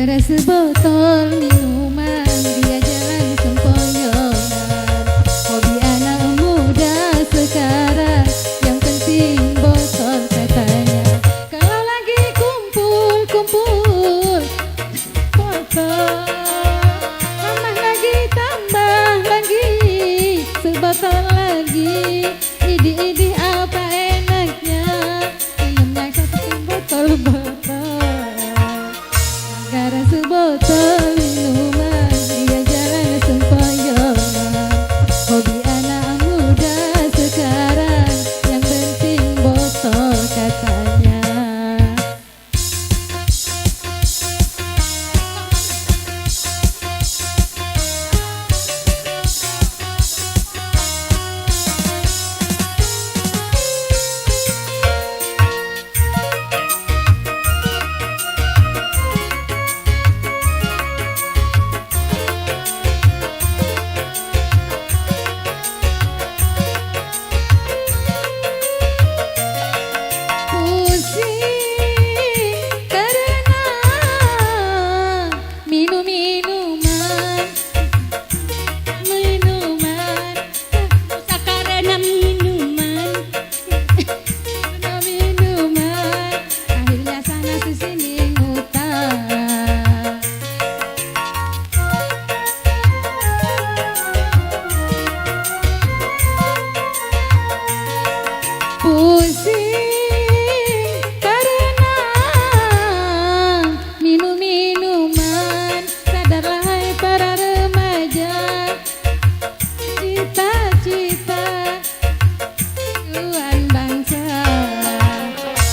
Gara-gara sebotol minuman dia jalan sempoyongan. Hobi anak muda sekarang yang penting botol katanya. Kalau lagi kumpul-kumpul botol, tambah lagi sebotol lagi. Idi apa enaknya minumnya satu botol-botol. Gara sebotol minuman dia jalan sempoyongan. Hobi anak muda sekarang yang penting botol katanya.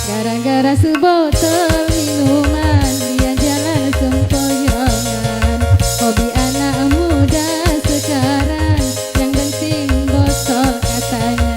Gara-gara sebotol minuman dia jalan sempoyongan. Hobi anak muda sekarang yang penting botol katanya.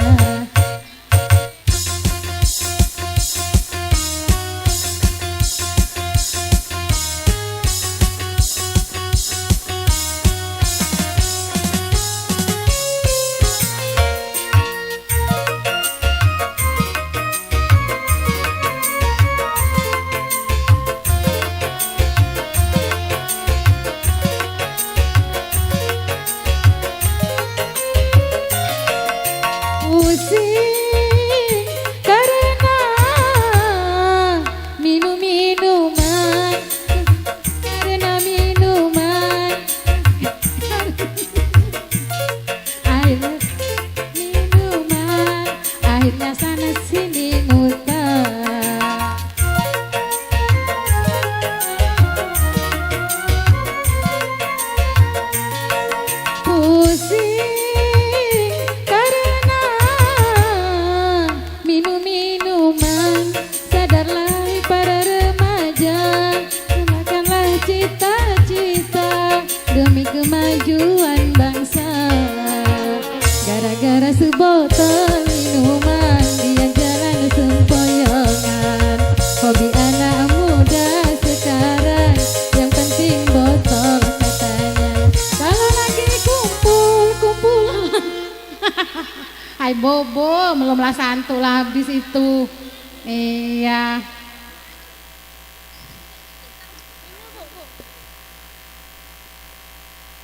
Pusing karena minuman, karena minuman. Akhirnya minuman, akhirnya sana sini muter. Pusing minuman, sadarlah para remaja, gunakanlah cita-cita demi kemajuan bangsa. Gara-gara sebotol minuman dia jalan sempoyongan. Hobi anak muda sekarang yang penting botol katanya. Kalau lagi kumpul hai bobo, belumlah santu lah habis itu. Iya.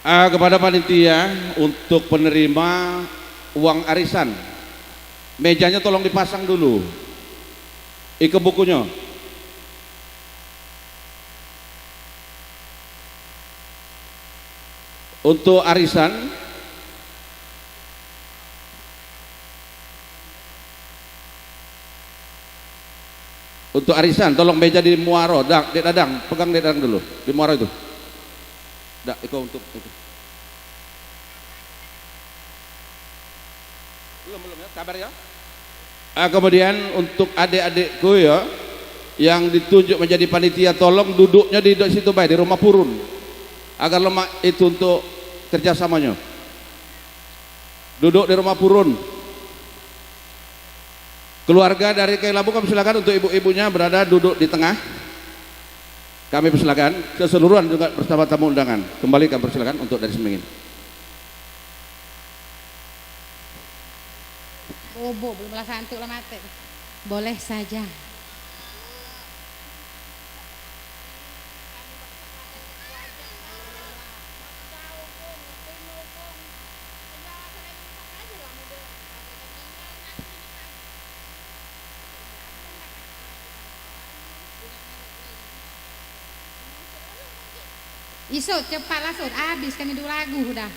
Kepada panitia untuk penerima uang arisan, mejanya tolong dipasang dulu. Ike bukunya. Untuk arisan, tolong meja di muaro. Dek Dadang, pegang Dek Dadang dulu di muaro itu. Dak, Iko untuk itu. Belum ya, sabar ya. Kemudian untuk adik-adikku ya, yang ditunjuk menjadi panitia, tolong duduknya di situ baik, di rumah purun, agar lemak itu untuk kerjasamanya. Duduk di rumah purun. Keluarga dari Kailabu kami silakan untuk ibu-ibunya berada duduk di tengah. Kami persilakan, keseluruhan juga bersama tamu undangan. Kembali kami persilakan untuk dari Semingin. Bobo, belum lah santuk lah mati. Boleh saja. Isut cepatlah Sud, habis kami dulu lagu udah.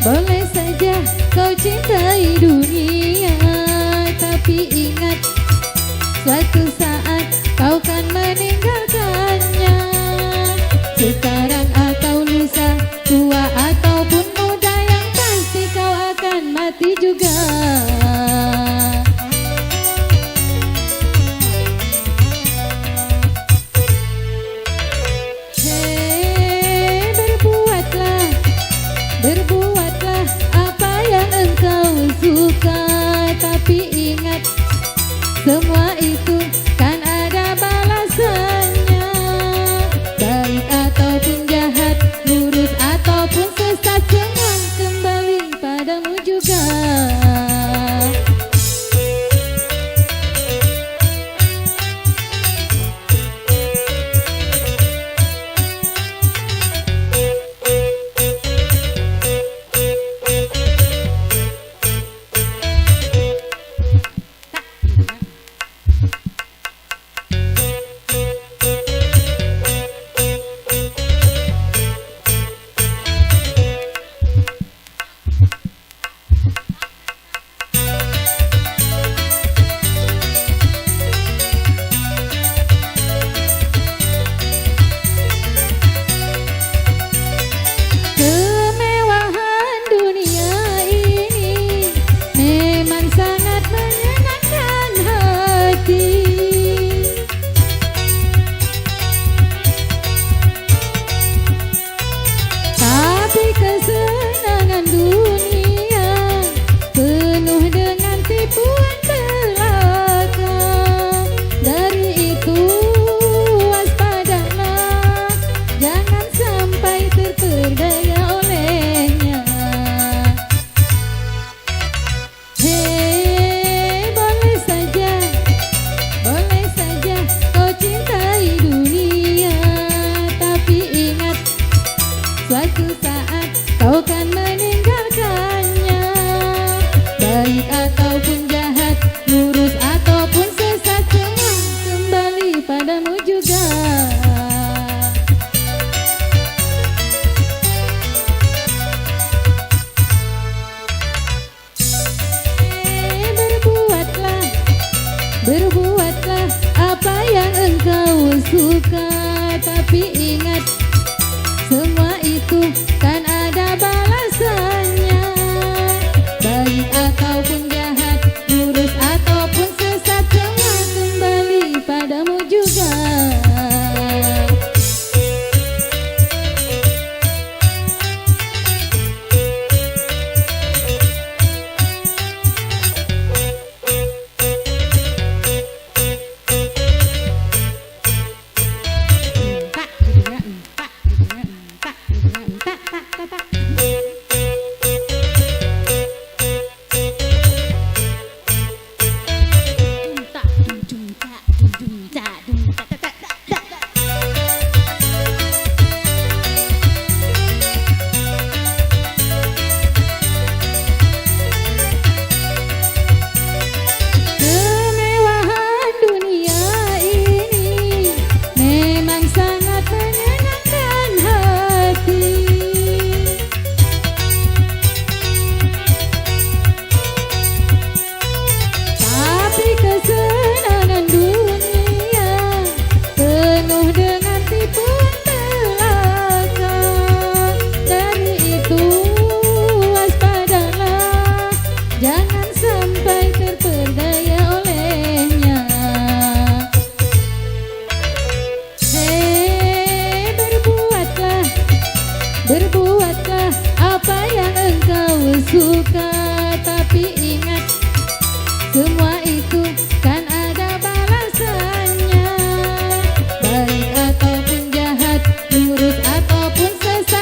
Boleh saja kau cintai dunia, tapi ingat suatu saat kau kan meninggalkannya. Sekarang atau lusa, tua ataupun muda, yang pasti kau akan mati juga. Hei, berbuatlah apa yang engkau suka, tapi ingat semua itu kan ada balasannya. Baik ataupun jahat, lurus ataupun sesat, semua kembali padamu juga. Kemewahan dunia ini memang sangat menyenangkan hati, tapi kesenangan dunia penuh dengan tipuan belaka. Dari itu waspadalah, jangan sampai terperdaya olehnya. Hei, boleh saja kau cintai dunia, tapi ingat suatu saat kau kan meninggalkan.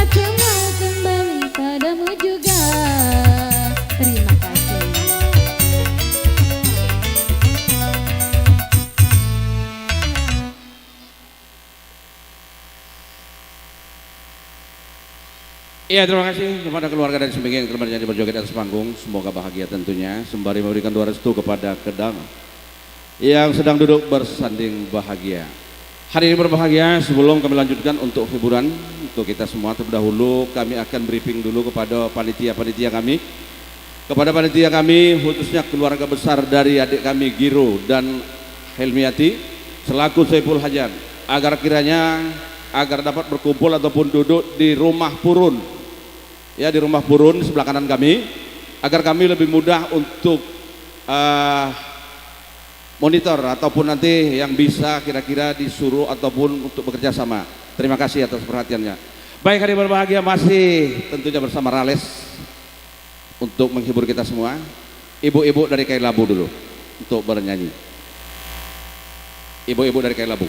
semua kembali padamu juga. Terima kasih. Iya, terima kasih kepada keluarga dan sebagainya yang telah menjadi berjoget atas panggung. Semoga bahagia tentunya, sembari memberikan doa restu kepada Kedang yang sedang duduk bersanding bahagia. Hari ini berbahagia. Sebelum kami lanjutkan untuk hiburan untuk kita semua, terlebih dahulu kami akan briefing dulu kepada panitia-panitia kami. Kepada panitia kami, khususnya keluarga besar dari adik kami Giro dan Helmiati selaku Saiful Hajan, agar dapat berkumpul ataupun duduk di rumah purun. Ya, di rumah purun sebelah kanan kami, agar kami lebih mudah untuk monitor ataupun nanti yang bisa kira-kira disuruh ataupun untuk bekerja sama. Terima kasih atas perhatiannya. Baik, hari berbahagia masih tentunya bersama Rales untuk menghibur kita semua. Ibu-ibu dari Kayu Labu dulu untuk bernyanyi. Ibu-ibu dari Kayu Labu.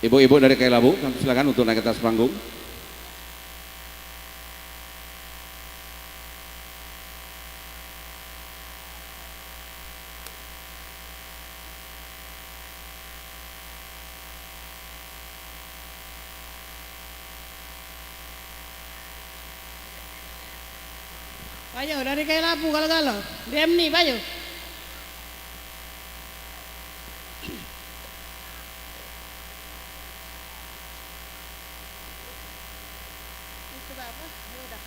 Ibu-ibu dari Kayu Labu, silakan untuk naik ke atas panggung. Bayo dari Kayu Labu kalau Demni bayo. Itu apa? Ya udah.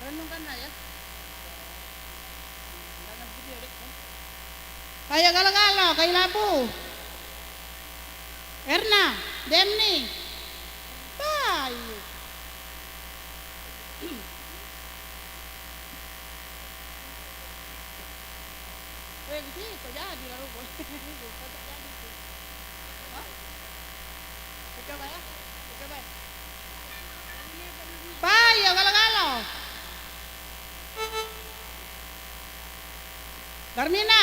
Renungkan ya. Jangan video dek. Ayo kalau Kayu Labu. Erna, Demni. Bayo. Begitu jadi lalu boleh jadi tuh. Coba ya, coba. Bayo kalau. Darmina.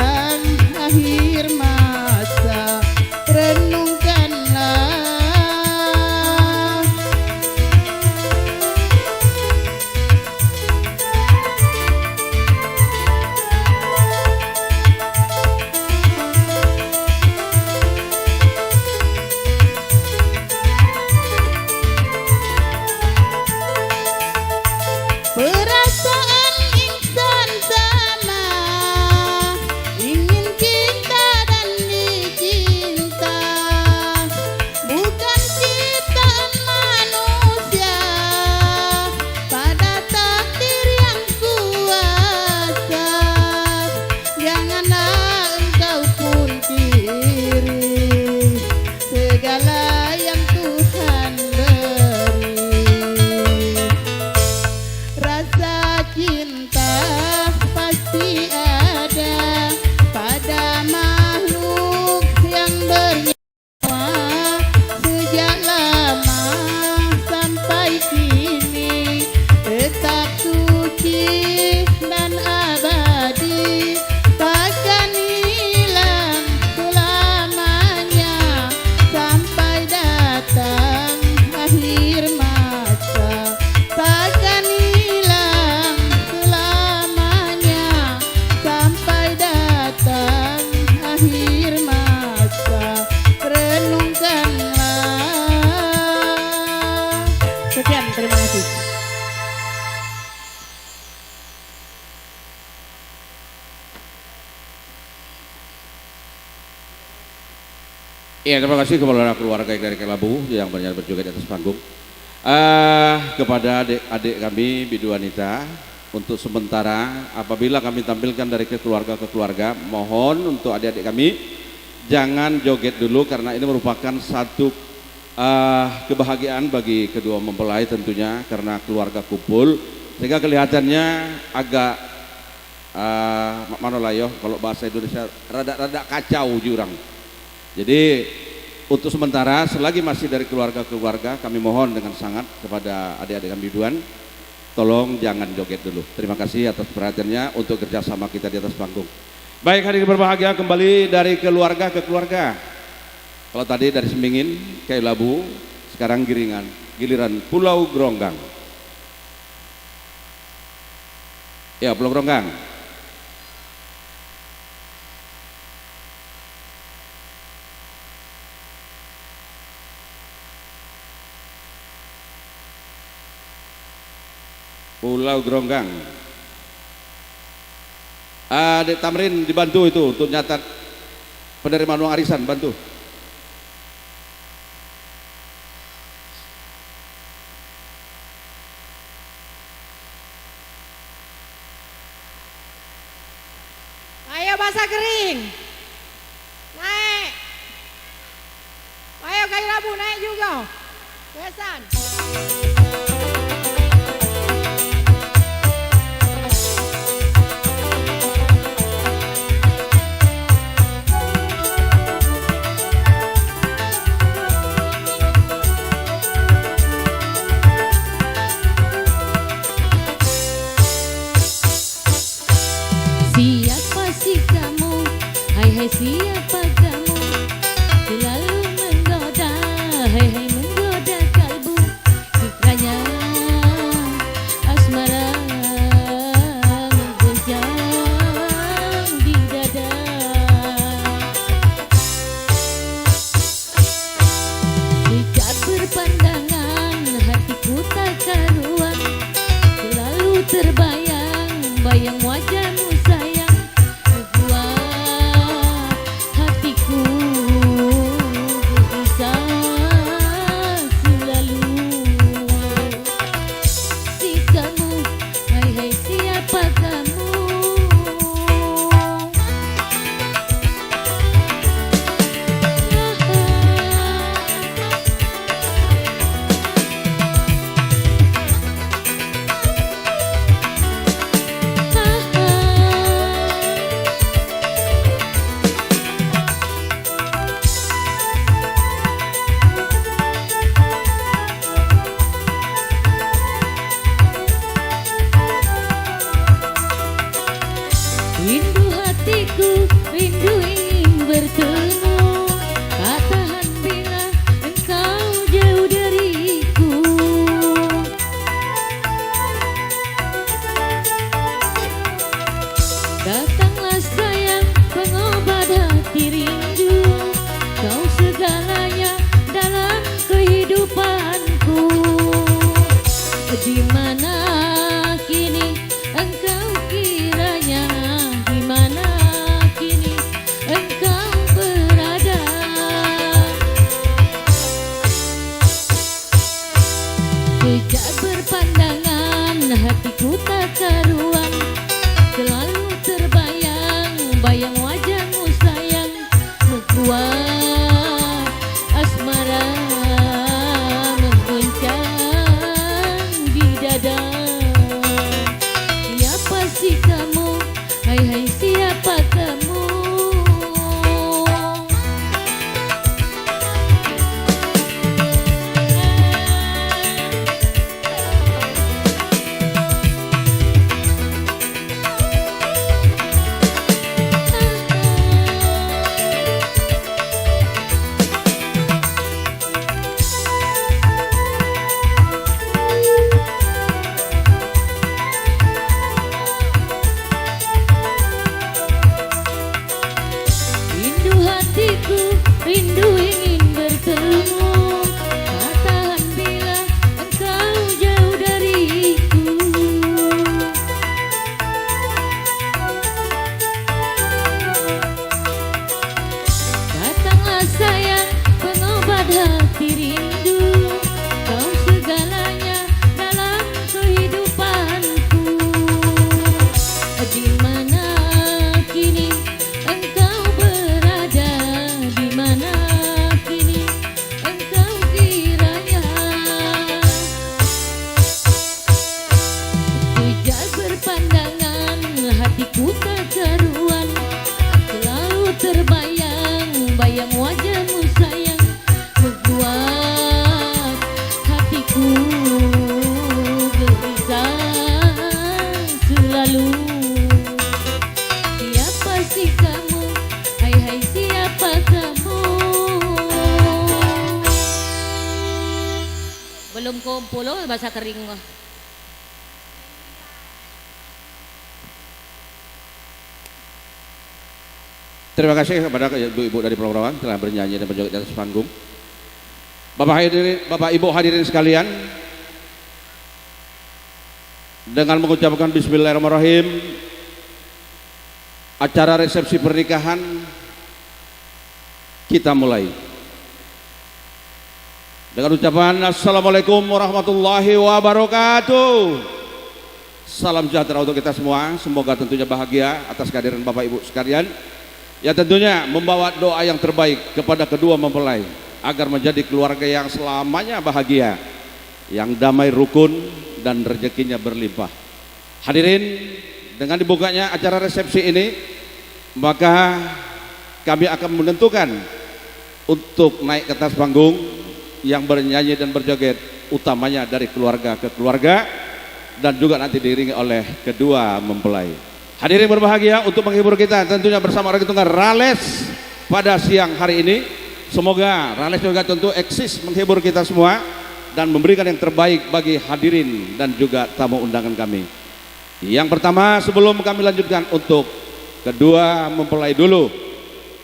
datang akhir masa, renungkanlah. Perasaan insan sama, ingin cinta dan dicinta, bukan ciptaan manusia, pada takdir yang kuasa. Janganlah engkau pungkiri segala yang Tuhan beri. Rasa cinta pasti ada pada makhluk yang bernyawa, sejak lama sampai kini tetap suci dan abadi, takkan hilang selamanya sampai datang akhir masa. Takkan hilang selamanya sampai datang akhir masa, renungkanlah. Sekian, terima kasih. Iya, terima kasih kepada keluarga dari Kelabu yang banyak berjoget di atas panggung. Kepada adik-adik kami bidu wanita, untuk sementara apabila kami tampilkan dari keluarga ke keluarga, mohon untuk adik-adik kami jangan joget dulu karena ini merupakan satu kebahagiaan bagi kedua mempelai tentunya, karena keluarga kumpul sehingga kelihatannya agak manolayo kalau bahasa Indonesia rada-rada kacau jurang. Jadi untuk sementara selagi masih dari keluarga ke keluarga, kami mohon dengan sangat kepada adik-adik kami biduan, tolong jangan joget dulu. Terima kasih atas perhatiannya untuk kerjasama kita di atas panggung. Baik, hadirin berbahagia, kembali dari keluarga ke keluarga. Kalau tadi dari Semingin, Kelabu, sekarang giliran Pulau Gronggang. Ya, Pulau Gronggang. Pulau Gronggang. Adik Tamrin dibantu itu untuk nyatat penerimaan uang arisan, bantu. Ayo basah kering, naik. Ayo kayu labu naik juga, besan. Siapa sih kamu? Hai hai siapa kamu? Selalu menggoda, hai hai menggoda kalbu. Kiranya asmara mengguncang di dada. Sejak berpandangan hatiku tak karuan, selalu terbayang bayang wajahmu sayang, membuat hatiku rindu ingin bertemu. Katakan bila engkau jauh dariku. Datanglah sayang, pengobat hati rindu. Kau segalanya dalam kehidupanku. Di mana kini engkau kiranya, di mana kini engkau berada. Sejak berpandangan hatiku tak karuan, selalu terbayang bayang wajahmu sayang, membuat asmara mengguncang di dada. Siapa sih kamu? Hai hai siapa kamu? Rindu hatiku, rindu ingin bertemu. Katakan bila engkau jauh dariku. Datanglah sayang, pengobat hati rindu. Kau segalanya dalam kehidupanku. Di mana kini engkau berada, di mana kini engkau kiranya. Sejak berpandangan hatiku tak karuan, selalu terbayang bayang wajahmu sayang, membuat hatiku gelisah selalu. Siapa sih kamu? Hai hai siapa kamu? Belum kumpul loh bahasa kering mah. Terima kasih kepada ibu-ibu dari Pulau Rawang telah bernyanyi dan berjoget di atas panggung. Bapak Ibu hadirin sekalian, dengan mengucapkan Bismillahirrahmanirrahim, acara resepsi pernikahan kita mulai dengan ucapan Assalamualaikum warahmatullahi wabarakatuh. Salam sejahtera untuk kita semua. Semoga tentunya bahagia atas kehadiran Bapak Ibu sekalian, ya tentunya membawa doa yang terbaik kepada kedua mempelai agar menjadi keluarga yang selamanya bahagia, yang damai, rukun, dan rezekinya berlimpah. Hadirin, dengan dibukanya acara resepsi ini, maka kami akan menentukan untuk naik ke atas panggung yang bernyanyi dan berjoget, utamanya dari keluarga ke keluarga, dan juga nanti diiringi oleh kedua mempelai. Hadirin berbahagia, untuk menghibur kita tentunya bersama Organ Tunggal Rales pada siang hari ini. Semoga Rales juga tentu eksis menghibur kita semua dan memberikan yang terbaik bagi hadirin dan juga tamu undangan kami. Yang pertama, sebelum kami lanjutkan untuk kedua mempelai dulu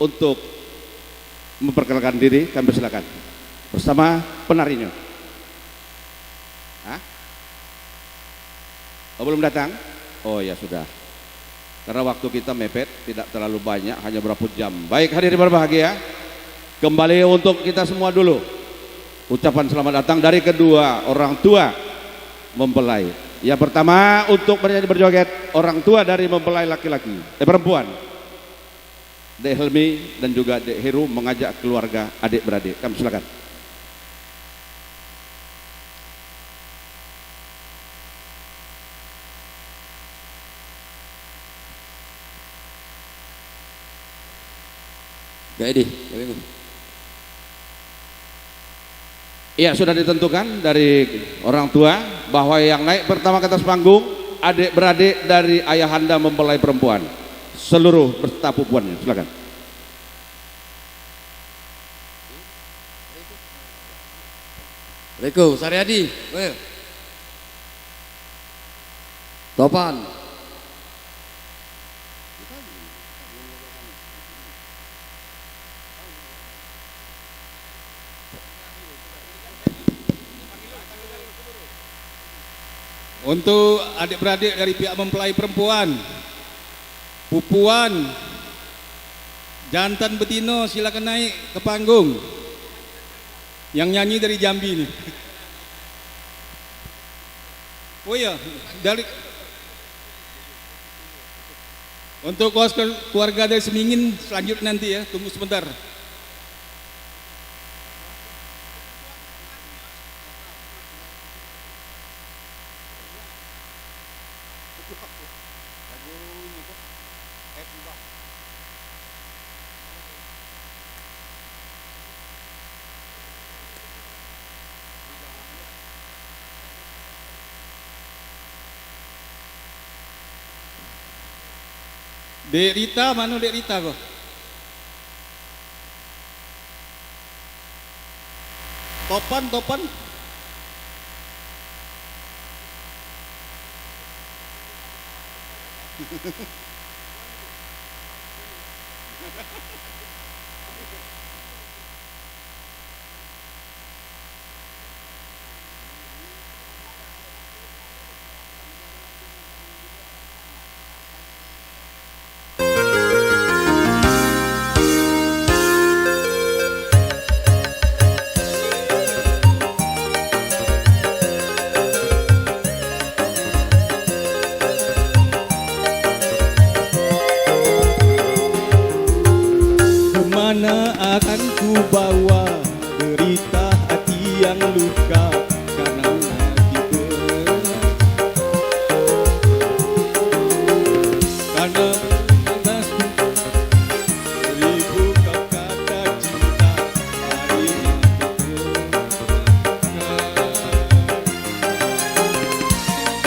untuk memperkenalkan diri, kami persilakan bersama penarinya. Hah? Oh, belum datang? Oh ya sudah. Karena waktu kita mepet, tidak terlalu banyak, hanya berapa jam. Baik hadirin berbahagia, kembali untuk kita semua dulu ucapan selamat datang dari kedua orang tua mempelai. Yang pertama untuk bernyanyi berjoget, orang tua dari mempelai laki-laki, perempuan, Dek Helmi dan juga Dek Heru mengajak keluarga adik-beradik. Kami silakan. Gak ini, iya sudah ditentukan dari orang tua bahwa yang naik pertama ke atas panggung adik beradik dari ayahanda mempelai perempuan. seluruh peserta pupuannya. Silakan. Riko Saryadi, Topan. Untuk adik-beradik dari pihak mempelai perempuan, pupuan, jantan betino silakan naik ke panggung. Yang nyanyi dari Jambi nih. Oh iya, dari untuk keluarga dari Semingin selanjutnya nanti ya, tunggu sebentar. Dek Rita, mana Dek Rita kok? Topan. Kemana akan ku bawa derita hati yang luka karena hati karena seribu kata cinta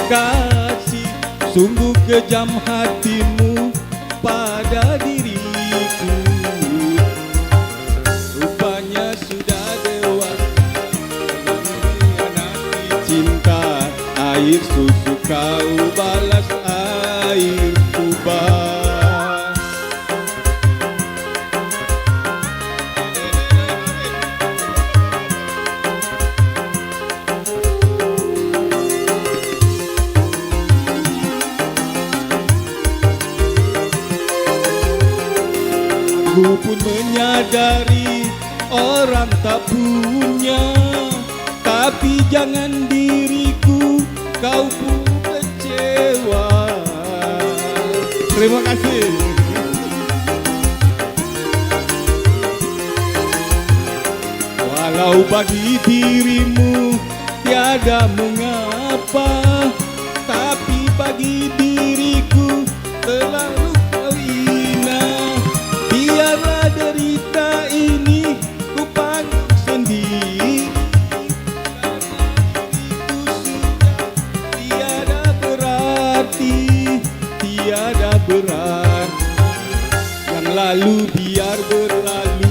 kasih sungguh kejam hatimu pada diriku. Air susu kau balas air tuba. Ku pun menyadari orang tak punya, tapi jangan diriku kau pun kecewa. Terima kasih. Walau bagi dirimu tiada mengapa, tapi bagi diriku terlalu kau hina. Biarlah derita ini ku panggung sendiri. Tiada berat, yang lalu biar berlalu,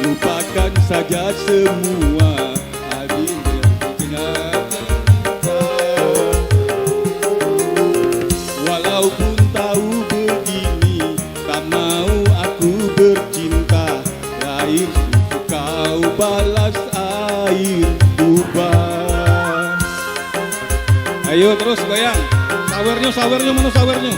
lupakan saja semua. Adil walaupun tahu begini, tak mau aku bercinta. Air susu kau balas air tuba. Ayo terus goyang. Sawernya, mana sawernya?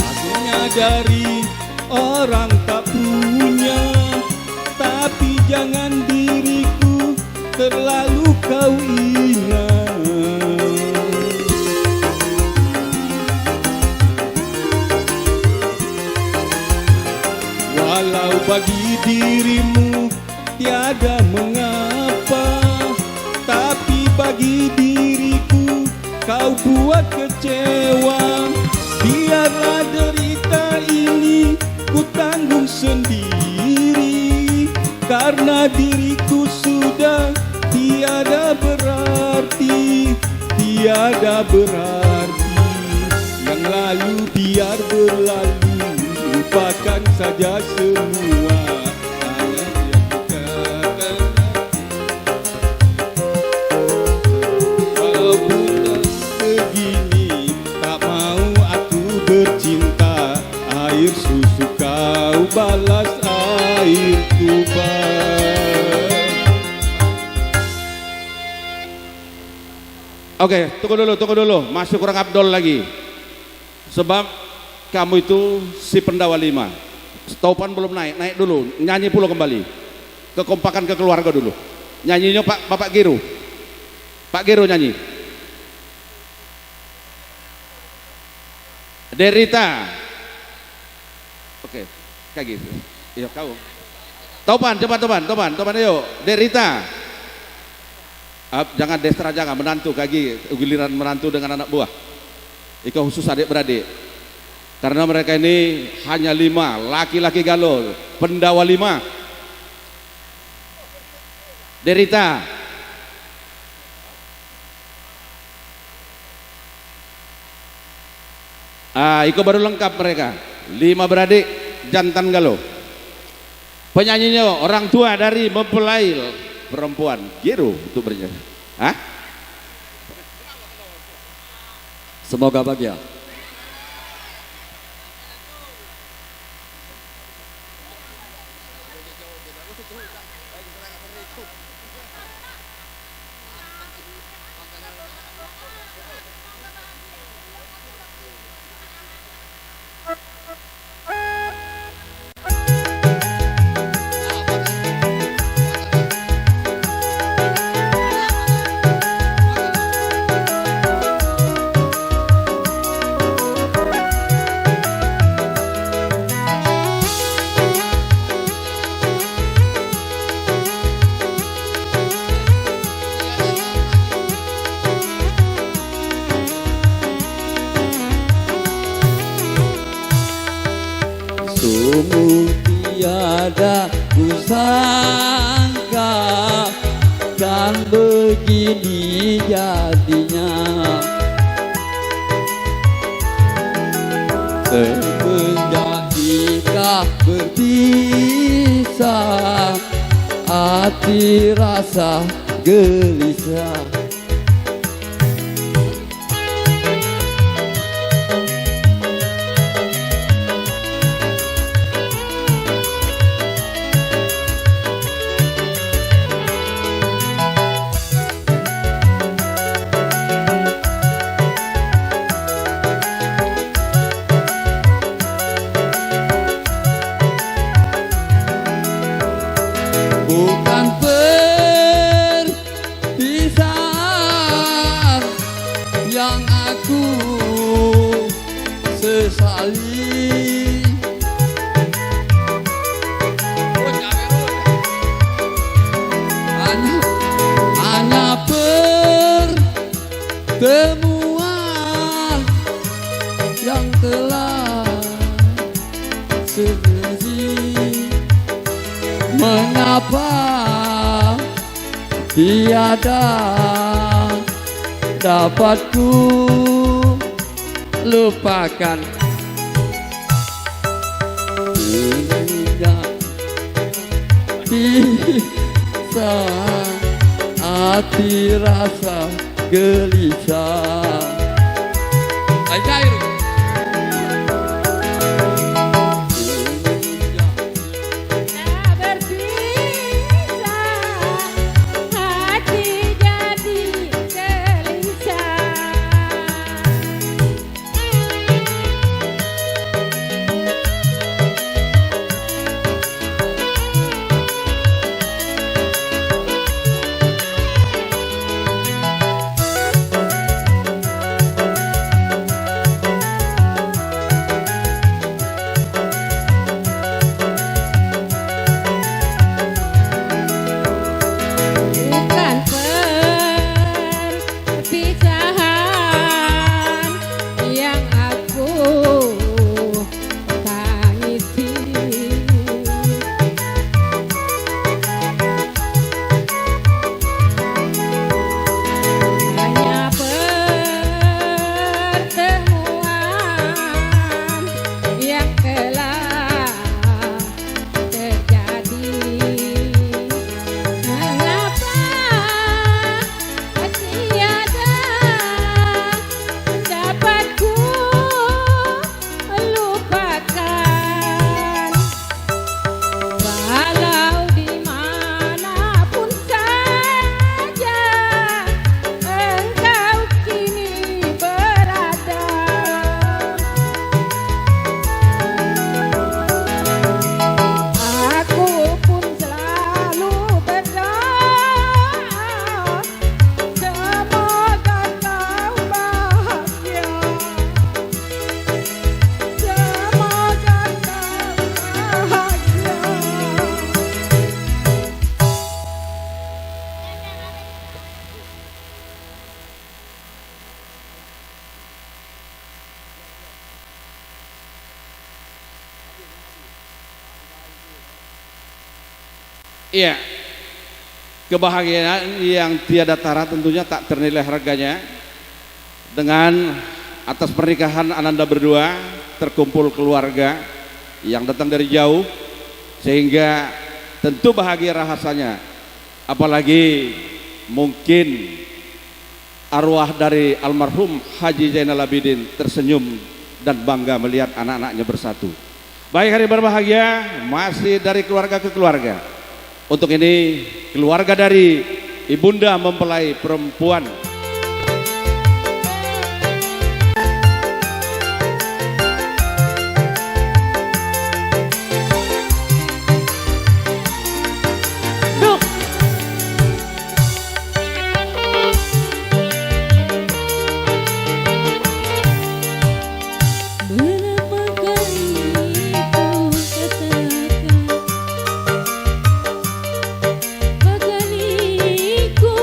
Aku nyadari orang tak punya, tapi jangan diriku terlalu kau hina. Walau bagi dirimu tiada mengapa, tapi bagi diriku kau buat kecewa. Biarlah derita ini ku tanggung sendiri. karena diriku sudah tiada berarti, tiada berarti. Yang lalu biar berlalu, lupakan saja semua. Hanya yang katakan walaupun begini, tak mau aku bercinta. Air susu kau balas air tuba. Oke, tunggu dulu, masih kurang Abdol lagi. Sebab kamu itu si pendawa 5. Topan belum naik dulu, nyanyi pula kembali. Kekompakan ke keluarga dulu. Nyanyinya Bapak Giro. Pak Giro nyanyi. Derita. Oke, kayak gitu. Iya kau. Topan, coba Topan ayo. Derita. Jangan destra, jangan menantu kaki giliran menantu dengan anak buah. Ika khusus adik-beradik. Karena mereka ini hanya 5, laki-laki galau, pendawa 5. Derita. Iko baru lengkap mereka. 5 beradik, jantan galau. Penyanyinya orang tua dari mempelai perempuan. Giro untuk bernyanyi. Hah? Semoga bahagia. Sungguh tiada kusangka kan begini jadinya. Semenjak kita berpisah, hati rasa gelisah. Bukan perpisahan yang aku sesali, hanya pertemuan yang telah terjadi. Mengapa tiada dapat ku lupakan sejak pisah, hati rasa gelisah. Ajaib. Iya, kebahagiaan yang tiada tara tentunya tak ternilai harganya. Dengan atas pernikahan Ananda berdua terkumpul keluarga yang datang dari jauh, sehingga tentu bahagia rasanya. Apalagi mungkin arwah dari almarhum Haji Zainal Abidin tersenyum dan bangga melihat anak-anaknya bersatu. Baik, hari berbahagia masih dari keluarga ke keluarga. Untuk ini keluarga dari ibunda mempelai perempuan. Berapa kali ku katakan, berapa kali ku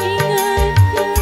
ingatkan,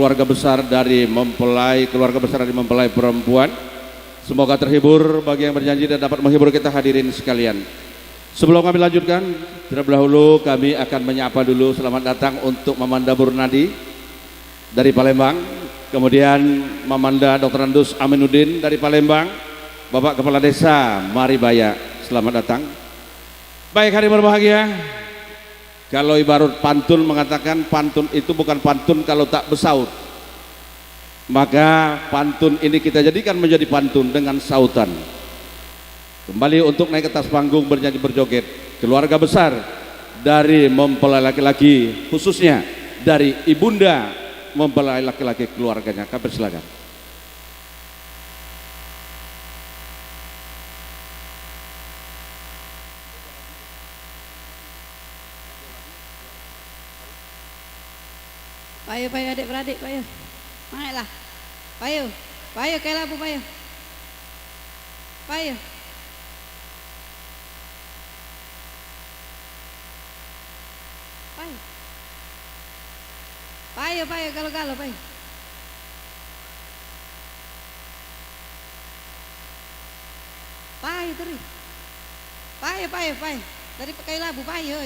keluarga besar dari mempelai perempuan. Semoga terhibur bagi yang berjanji dan dapat menghibur kita hadirin sekalian. Sebelum kami lanjutkan, terlebih dahulu kami akan menyapa dulu selamat datang untuk Mamanda Burnadi dari Palembang, kemudian Mamanda Dr. Andus Aminuddin dari Palembang, Bapak Kepala Desa Maribaya, selamat datang. Baik, hari berbahagia. Kalau ibarat pantun mengatakan pantun itu bukan pantun kalau tak bersaut. Maka pantun ini kita jadikan menjadi pantun dengan sautan. Kembali untuk naik ke atas panggung bernyanyi berjoget. Keluarga besar dari mempelai laki-laki, khususnya dari ibunda mempelai laki-laki keluarganya. Kami silakan. Payo adik-beradik, payo. Naiklah. Payo kayak labu payo. Payo. Payo galo-galo payo. Payo terus. Payo. Dari kayak labu payo.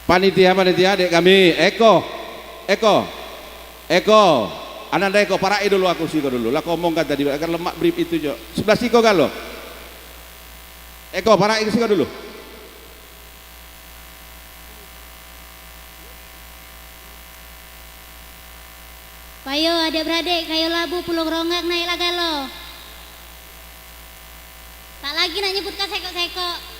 Panitia adik kami Eko Ananda Eko parai dulu aku siko dulu lah ngomong kan tadi akan lemak brief itu jo sebelah siko kan lo Eko parai ke siko dulu. Payo adik-beradik, kayo labu pulung ronggak naik laga lo. Tak lagi nak nyebut ke seko-seko.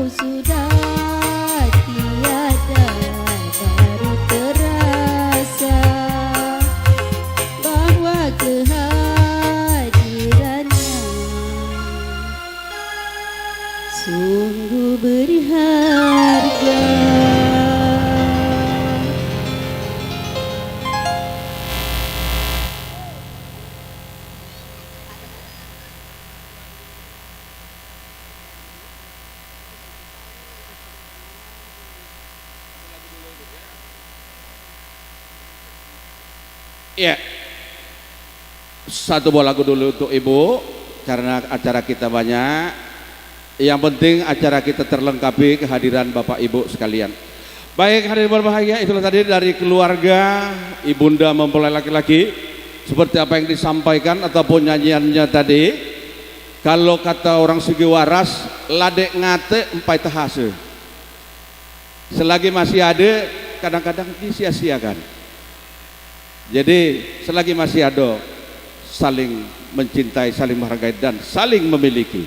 sudah tiada, baru terasa bahwa kehadirannya sungguh berharga. Ya, satu buah lagu dulu untuk ibu karena acara kita banyak. Yang penting acara kita terlengkapi kehadiran bapak ibu sekalian. Baik, hadirin berbahagia, itulah tadi dari keluarga ibunda mempelai laki-laki seperti apa yang disampaikan ataupun nyanyiannya tadi. Kalau kata orang Sigi Waras, ladek ngate empai tahase. Selagi masih ada, kadang-kadang disia-siakan. Jadi selagi masih ada, saling mencintai, saling menghargai dan saling memiliki.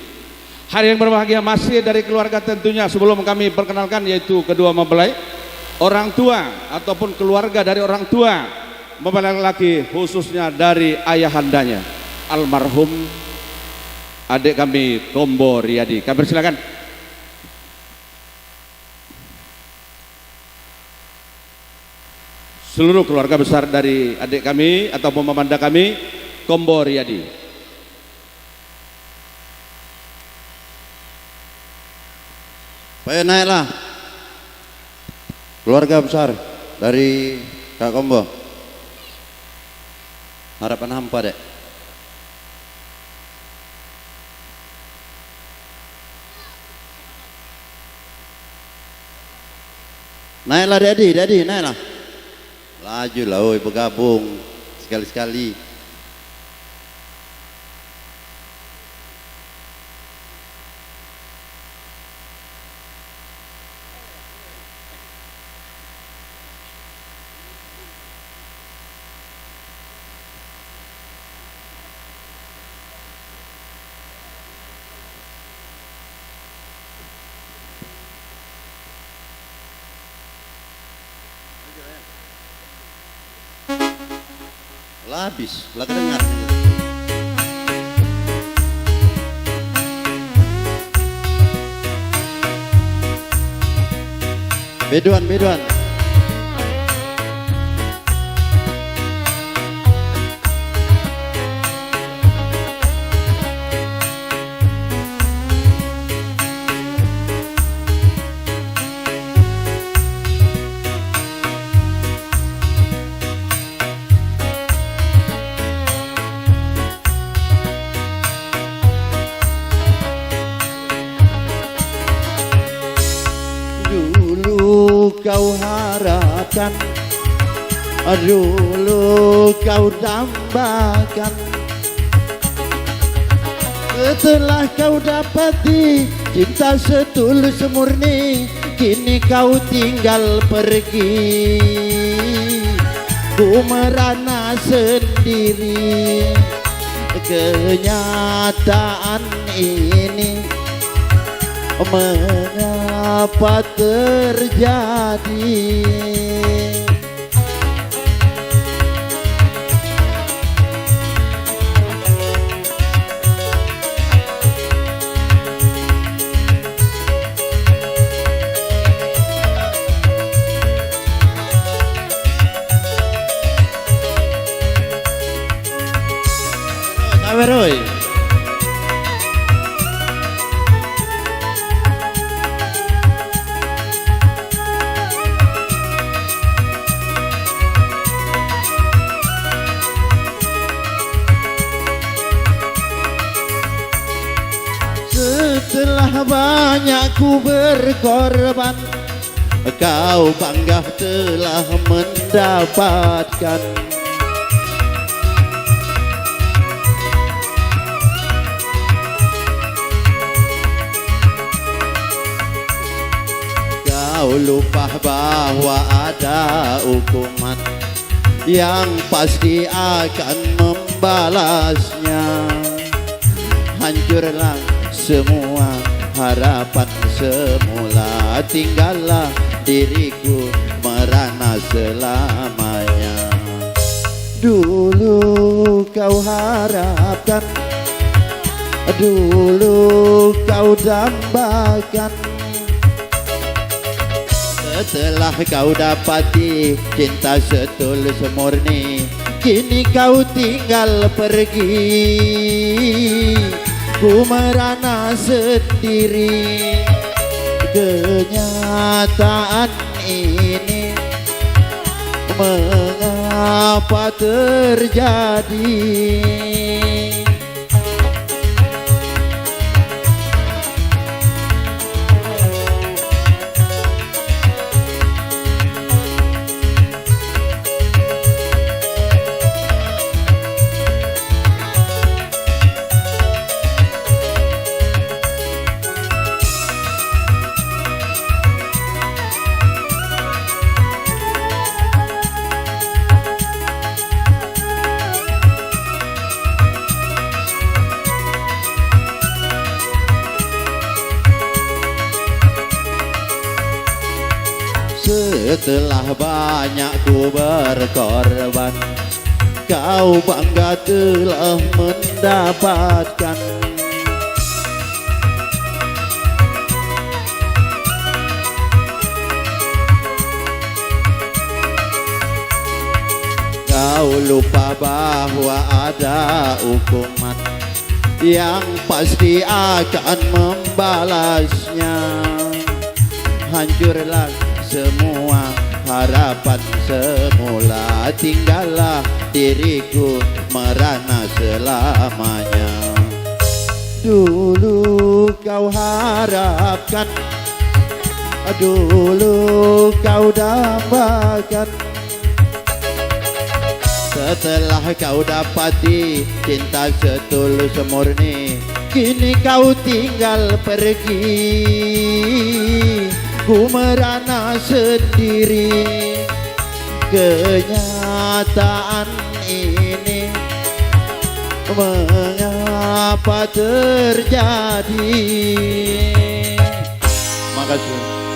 Hari yang berbahagia masih dari keluarga tentunya. Sebelum kami perkenalkan yaitu kedua mempelai, orang tua ataupun keluarga dari orang tua mempelai laki, khususnya dari ayahandanya almarhum adik kami Kombo Riyadi. Kami persilakan. Seluruh keluarga besar dari adik kami ataupun memanda kami Kombo Riyadi. Baik, naiklah keluarga besar dari Kak Kombo. Harapan hampa dek. Naiklah Dedi, naiklah. Laju lah, oi, bergabung sekali-sekali. Lah habis, lah kedengar. Beduan. Kau harapkan, dulu kau dambakan, setelah kau dapati cinta setulus murni, kini kau tinggal pergi. Ku merana sendiri, kenyataan ini mengapa terjadi? Saweroy. Setelah banyak ku berkorban, kau bangga telah mendapatkan. Kau lupa bahwa ada hukuman yang pasti akan membalasnya. Hancurlah semua harapan semula, tinggallah diriku merana selamanya. Dulu kau harapkan, dulu kau dambakan, setelah kau dapati cinta setulus murni, kini kau tinggal pergi. Ku merana sendiri, kenyataan ini mengapa terjadi? Setelah banyak ku berkorban, kau bangga telah mendapatkan. Kau lupa bahwa ada hukuman yang pasti akan membalasnya. Hancurlah semua harapan semula, tinggallah diriku merana selamanya. Dulu kau harapkan, dulu kau dambakan, setelah kau dapati cinta setulus murni, kini kau tinggal pergi. Ku merana sendiri, kenyataan ini mengapa terjadi? Makasih.